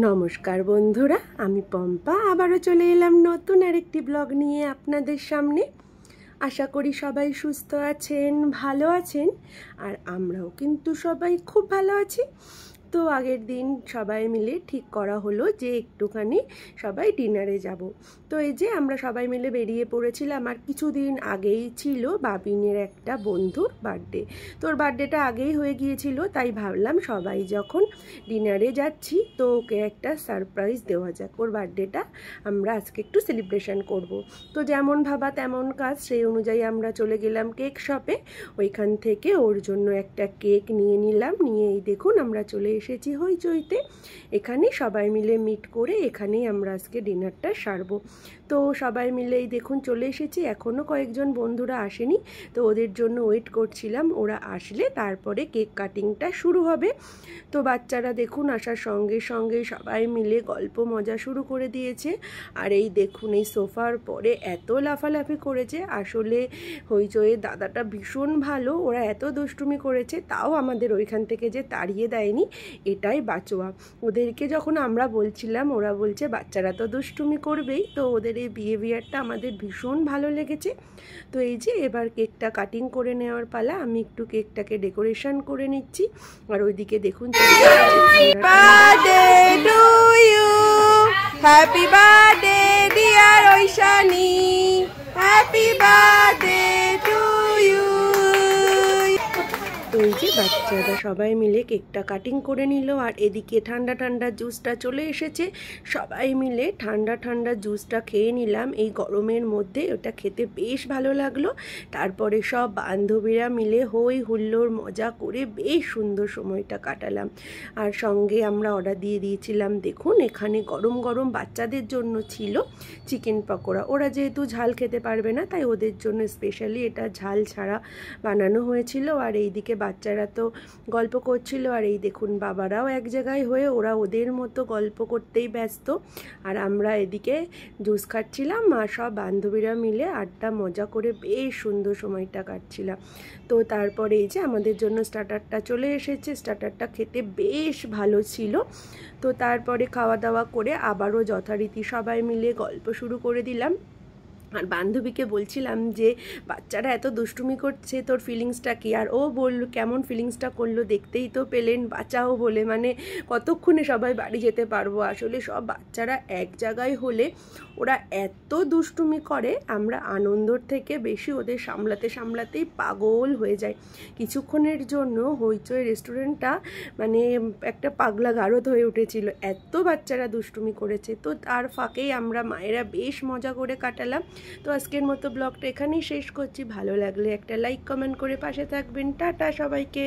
নমস্কার বন্ধুরা, আমি পম্পা আবারও চলে এলাম নতুন আরেকটি ব্লগ নিয়ে আপনাদের সামনে। আশা করি সবাই সুস্থ আছেন, ভালো আছেন, আর আমরাও কিন্তু সবাই খুব ভালো আছি। তো আগের দিন সবাই মিলে ঠিক করা হলো যে একটুখানি সবাই ডিনারে যাব। তো এই যে আমরা সবাই মিলে বেরিয়ে পড়েছিলাম। আর কিছুদিন আগেই ছিল বাবিনের একটা বন্ধুর বার্থডে। তোর বার্থডেটা আগেই হয়ে গিয়েছিল, তাই ভাবলাম সবাই যখন ডিনারে যাচ্ছি তো ওকে একটা সারপ্রাইজ দেওয়া যাক। ওর বার্থডেটা আমরা আজকে একটু সেলিব্রেশন করব। তো যেমন ভাবা তেমন কাজ, সেই অনুযায়ী আমরা চলে গেলাম কেক শপে। ওইখান থেকে ওর জন্য একটা কেক নিয়ে নিলাম। নিয়ে এই দেখুন আমরা চলে এসেছি হইচইতে। এখানে সবাই মিলে মিট করে এখানেই আমরা আজকে ডিনারটা সারবো। তো সবাই মিলেই দেখুন চলে এসেছি। এখনও কয়েকজন বন্ধুরা আসেনি, তো ওদের জন্য ওয়েট করছিলাম। ওরা আসলে তারপরে কেক কাটিংটা শুরু হবে। তো বাচ্চারা দেখুন আসার সঙ্গে সঙ্গে সবাই মিলে গল্প মজা শুরু করে দিয়েছে। আর এই দেখুন এই সোফার পরে এত লাফালাফি করেছে। আসলে হইচইয়ের দাদাটা ভীষণ ভালো, ওরা এত দুষ্টুমি করেছে, তাও আমাদের ওইখান থেকে যে তাড়িয়ে দেয়নি, এটাই বাঁচোয়া। ওদেরকে যখন আমরা বলছিলাম, ওরা বলছে বাচ্চারা তো দুষ্টুমি করবেই। তো ওদের এই বিহেভিয়ারটা আমাদের ভীষণ ভালো লেগেছে। তো এই যে এবার কেকটা কাটিং করে নেওয়ার পালা। আমি একটু কেকটাকে ডেকোরেশন করে নিচ্ছি। আর ওইদিকে দেখুন happy birthday to you, happy birthday dear Aishani, happy birthday to you. তো এই যে বাচ্চারা সবাই মিলে কেকটা কাটিং করে নিল। আর এদিকে ঠান্ডা ঠান্ডা জুসটা চলে এসেছে। সবাই মিলে ঠান্ডা ঠান্ডা জুসটা খেয়ে নিলাম এই গরমের মধ্যে। ওটা খেতে বেশ ভালো লাগলো। তারপরে সব বান্ধবীরা মিলে হই হুল্লোড় মজা করে বেশ সুন্দর সময়টা কাটালাম। আর সঙ্গে আমরা অর্ডার দিয়ে দিয়েছিলাম, দেখুন এখানে গরম গরম বাচ্চাদের জন্য ছিল চিকেন পকোড়া। ওরা যেহেতু ঝাল খেতে পারবে না, তাই ওদের জন্য স্পেশালি এটা ঝাল ছাড়া বানানো হয়েছিল। আর এইদিকে বাচ্চারা তো গল্প করছিল। আর এই দেখুন বাবারাও এক জায়গায় হয়ে ওরা ওদের মতো গল্প করতেই ব্যস্ত। আর আমরা এদিকে জুস খাচ্ছিলাম আর সব বান্ধবীরা মিলে আড্ডা মজা করে বেশ সুন্দর সময়টা কাটছিলাম। তো তারপরে এই যে আমাদের জন্য স্টার্টারটা চলে এসেছে। স্টার্টারটা খেতে বেশ ভালো ছিল। তো তারপরে খাওয়া দাওয়া করে আবারও যথারীতি সবাই মিলে গল্প শুরু করে দিলাম। আর বান্ধবীকে বলছিলাম যে বাচ্চারা এত দুষ্টুমি করছে, তোর ফিলিংসটা কি? আর ও বলল কেমন ফিলিংসটা করলো দেখতেই তো পেলেন, বাঁচাও বলে, মানে কতক্ষণে সবাই বাড়ি যেতে পারবো। আসলে সব বাচ্চারা এক জায়গায় হলে ওরা এত দুষ্টুমি করে, আমরা আনন্দর থেকে বেশি ওদের সামলাতে সামলাতেই পাগল হয়ে যায়। কিছুক্ষণের জন্য হইচই রেস্টুরেন্টটা মানে একটা পাগলা গারদ হয়ে উঠেছিল, এত বাচ্চারা দুষ্টুমি করেছে। তো তার ফাঁকেই আমরা মায়েরা বেশ মজা করে কাটালাম। তো আজকের মতো ব্লগটা এখানেই শেষ করছি। ভালো লাগলে একটা লাইক কমেন্ট করে পাশে থাকবেন। টাটা সবাইকে।